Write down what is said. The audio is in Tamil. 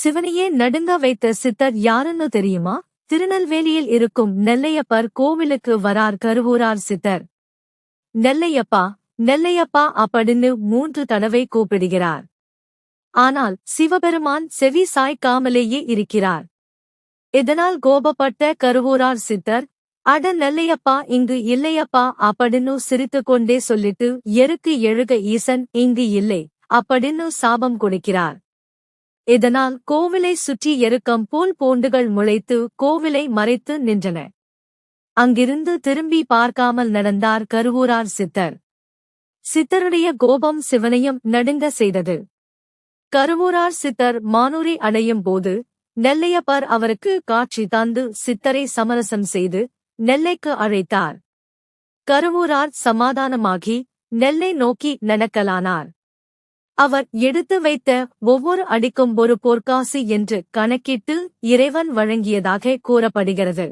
சிவனையே நடுங்க வைத்த சித்தர் யாருன்னு தெரியுமா? திருநெல்வேலியில் இருக்கும் நெல்லையப்பர் கோவிலுக்கு வரார் கருவூரார் சித்தர். நெல்லையப்பா, நெல்லையப்பா அப்படின்னு 3 தடவை கூப்பிடுகிறார். ஆனால் சிவபெருமான் செவி சாய்க்காமலேயே இருக்கிறார். இதனால் கோபப்பட்ட கருவூரார் சித்தர், அட நெல்லையப்பா இங்கு இல்லையப்பா அப்படின்னு சிரித்துக்கொண்டே சொல்லிட்டு எருக்கு எழுக ஈசன் இங்கு இல்லை அப்படின்னு சாபம் கொடுக்கிறார். இதனால் கோவிலை சுற்றி எருக்கம் போல் பூண்டுகள் முளைத்து கோவிலை மறைத்து நின்றன. அங்கிருந்து திரும்பி பார்க்காமல் நடந்தார் கருவூரார் சித்தர். சித்தருடைய கோபம் சிவனையும் நடுங்க செய்தது. கருவூரார் சித்தர் மானூரை அடையும் போது நெல்லையப்பர் அவருக்கு காட்சி தந்து சித்தரை சமரசம் செய்து நெல்லைக்கு அழைத்தார். கருவூரார் சமாதானமாகி நெல்லை நோக்கி நடக்கலானார். அவர் எடுத்து வைத்த ஒவ்வொரு அடிக்கும் ஒரு பொற்காசு என்று கணக்கிட்டு இறைவன் வழங்கியதாக கூறப்படுகிறது.